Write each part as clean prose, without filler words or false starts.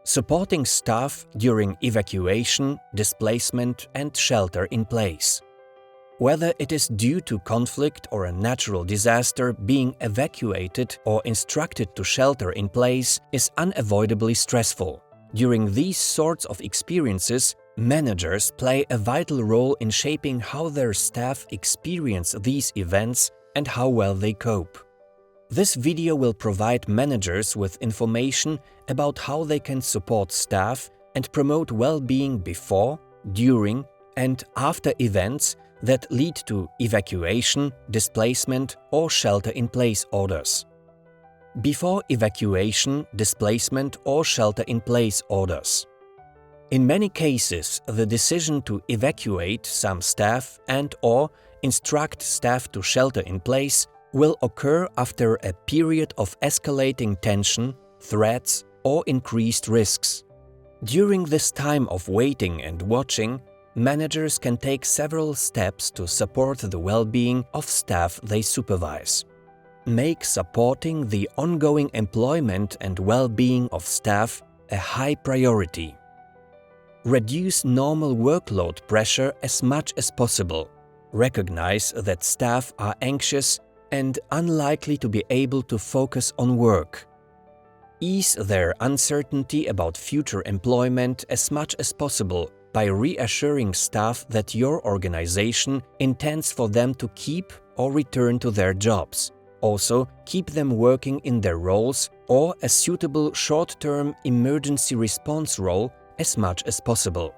Supporting staff during evacuation, displacement, and shelter in place. Whether it is due to conflict or a natural disaster, being evacuated or instructed to shelter in place is unavoidably stressful. During these sorts of experiences, managers play a vital role in shaping how their staff experience these events and how well they cope. This video will provide managers with information about how they can support staff and promote well-being before, during, and after events that lead to evacuation, displacement, or shelter-in-place orders. Before evacuation, displacement, or shelter-in-place orders. In many cases, the decision to evacuate some staff and/or instruct staff to shelter in place will occur after a period of escalating tension, threats, or increased risks. During this time of waiting and watching, managers can take several steps to support the well-being of staff they supervise. Make supporting the ongoing employment and well-being of staff a high priority. Reduce normal workload pressure as much as possible. Recognize that staff are anxious and unlikely to be able to focus on work. Ease their uncertainty about future employment as much as possible by reassuring staff that your organization intends for them to keep or return to their jobs. Also, keep them working in their roles or a suitable short-term emergency response role as much as possible.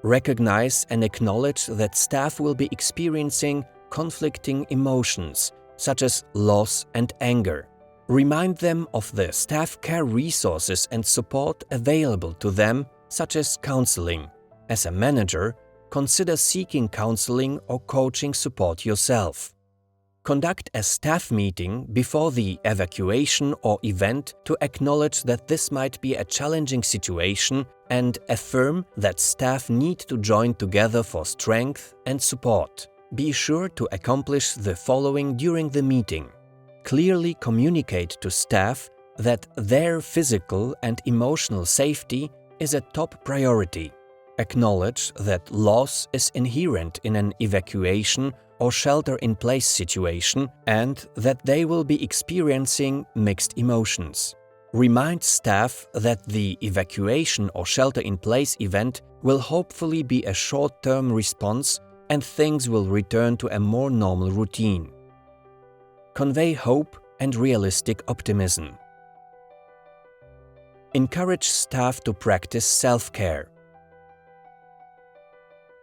Recognize and acknowledge that staff will be experiencing conflicting emotions, such as loss and anger. Remind them of the staff care resources and support available to them, such as counseling. As a manager, consider seeking counseling or coaching support yourself. Conduct a staff meeting before the evacuation or event to acknowledge that this might be a challenging situation and affirm that staff need to join together for strength and support. Be sure to accomplish the following during the meeting. Clearly communicate to staff that their physical and emotional safety is a top priority. Acknowledge that loss is inherent in an evacuation or shelter-in-place situation and that they will be experiencing mixed emotions. Remind staff that the evacuation or shelter-in-place event will hopefully be a short-term response and things will return to a more normal routine. Convey hope and realistic optimism. Encourage staff to practice self-care.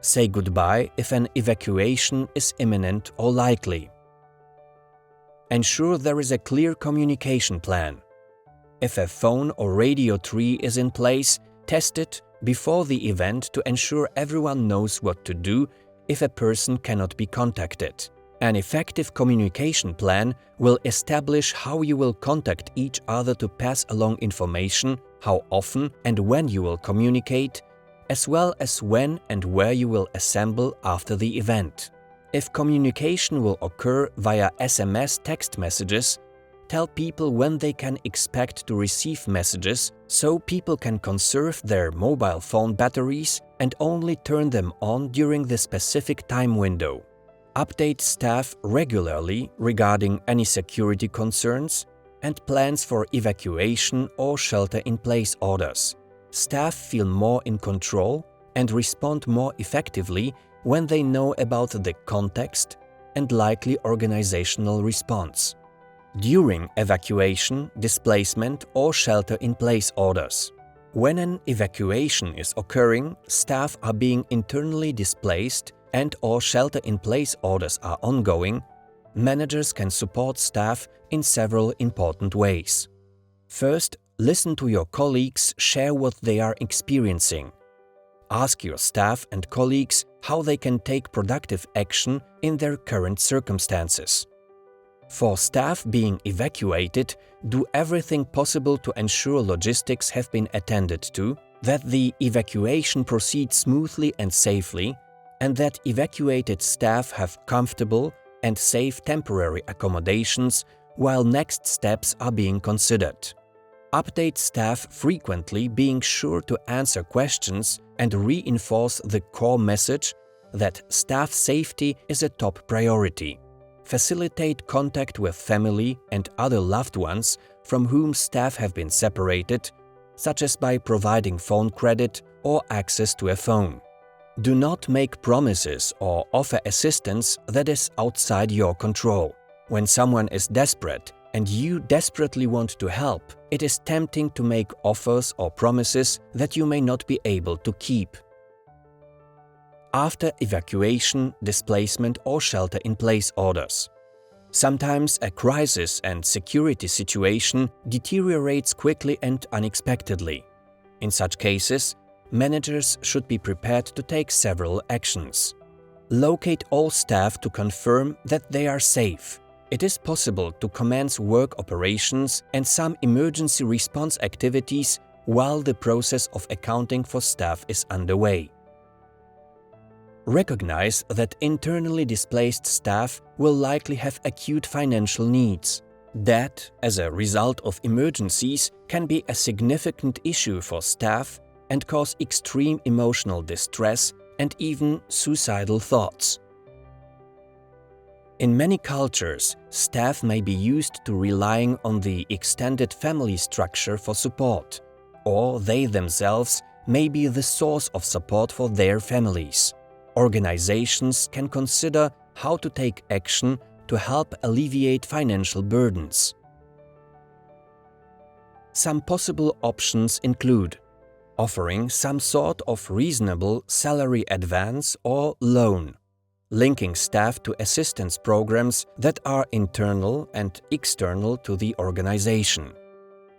Say goodbye if an evacuation is imminent or likely. Ensure there is a clear communication plan. If a phone or radio tree is in place, test it before the event to ensure everyone knows what to do if a person cannot be contacted. An effective communication plan will establish how you will contact each other to pass along information, how often and when you will communicate, as well as when and where you will assemble after the event. If communication will occur via SMS text messages, tell people when they can expect to receive messages so people can conserve their mobile phone batteries and only turn them on during the specific time window. Update staff regularly regarding any security concerns and plans for evacuation or shelter-in-place orders. Staff feel more in control and respond more effectively when they know about the context and likely organizational response. During evacuation, displacement, or shelter-in-place orders. When an evacuation is occurring, staff are being internally displaced and/or shelter-in-place orders are ongoing, managers can support staff in several important ways. First, listen to your colleagues share what they are experiencing. Ask your staff and colleagues how they can take productive action in their current circumstances. For staff being evacuated, do everything possible to ensure logistics have been attended to, that the evacuation proceeds smoothly and safely, and that evacuated staff have comfortable and safe temporary accommodations while next steps are being considered. Update staff frequently, being sure to answer questions and reinforce the core message that staff safety is a top priority. Facilitate contact with family and other loved ones from whom staff have been separated, such as by providing phone credit or access to a phone. Do not make promises or offer assistance that is outside your control. When someone is desperate and you desperately want to help, it is tempting to make offers or promises that you may not be able to keep. After evacuation, displacement or shelter-in-place orders. Sometimes a crisis and security situation deteriorates quickly and unexpectedly. In such cases, managers should be prepared to take several actions. Locate all staff to confirm that they are safe. It is possible to commence work operations and some emergency response activities while the process of accounting for staff is underway. Recognize that internally displaced staff will likely have acute financial needs. That, as a result of emergencies, can be a significant issue for staff and cause extreme emotional distress and even suicidal thoughts. In many cultures, staff may be used to relying on the extended family structure for support, or they themselves may be the source of support for their families. Organizations can consider how to take action to help alleviate financial burdens. Some possible options include offering some sort of reasonable salary advance or loan, linking staff to assistance programs that are internal and external to the organization.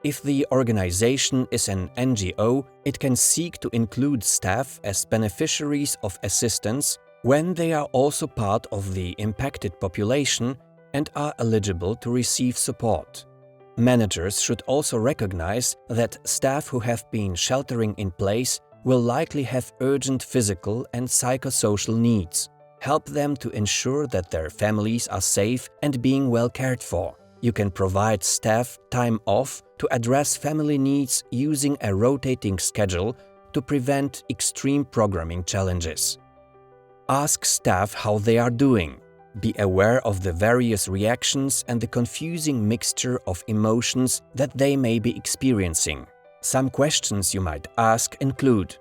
If the organization is an NGO, it can seek to include staff as beneficiaries of assistance when they are also part of the impacted population and are eligible to receive support. Managers should also recognize that staff who have been sheltering in place will likely have urgent physical and psychosocial needs. Help them to ensure that their families are safe and being well cared for. You can provide staff time off to address family needs using a rotating schedule to prevent extreme programming challenges. Ask staff how they are doing. Be aware of the various reactions and the confusing mixture of emotions that they may be experiencing. Some questions you might ask include: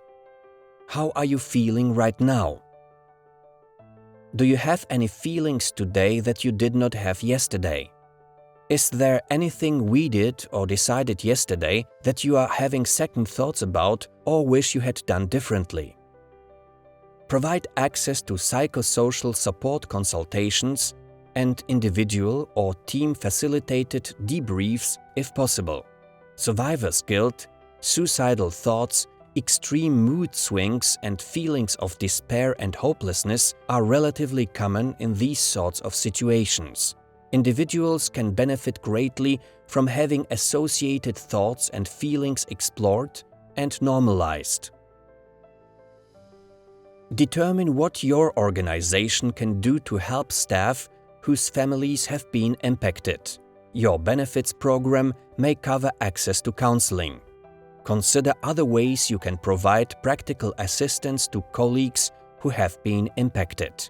how are you feeling right now? Do you have any feelings today that you did not have yesterday? Is there anything we did or decided yesterday that you are having second thoughts about or wish you had done differently? Provide access to psychosocial support consultations and individual or team-facilitated debriefs if possible. Survivor's guilt, suicidal thoughts, extreme mood swings and feelings of despair and hopelessness are relatively common in these sorts of situations. Individuals can benefit greatly from having associated thoughts and feelings explored and normalized. Determine what your organization can do to help staff whose families have been impacted. Your benefits program may cover access to counseling. Consider other ways you can provide practical assistance to colleagues who have been impacted.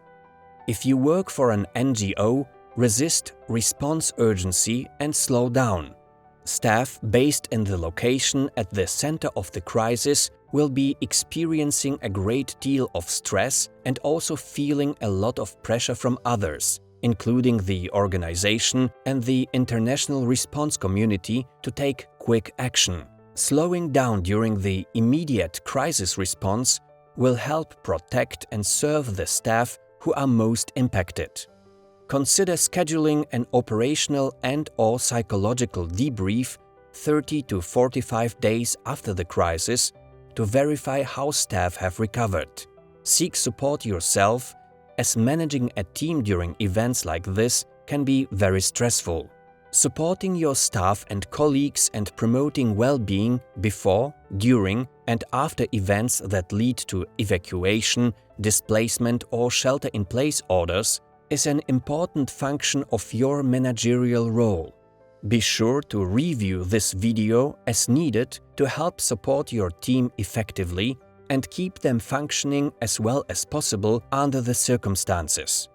If you work for an NGO, resist response urgency and slow down. Staff based in the location at the center of the crisis will be experiencing a great deal of stress and also feeling a lot of pressure from others, including the organization and the international response community, to take quick action. Slowing down during the immediate crisis response will help protect and serve the staff who are most impacted. Consider scheduling an operational and/or psychological debrief 30 to 45 days after the crisis to verify how staff have recovered. Seek support yourself, as managing a team during events like this can be very stressful. Supporting your staff and colleagues and promoting well-being before, during, and after events that lead to evacuation, displacement, or shelter-in-place orders is an important function of your managerial role. Be sure to review this video as needed to help support your team effectively and keep them functioning as well as possible under the circumstances.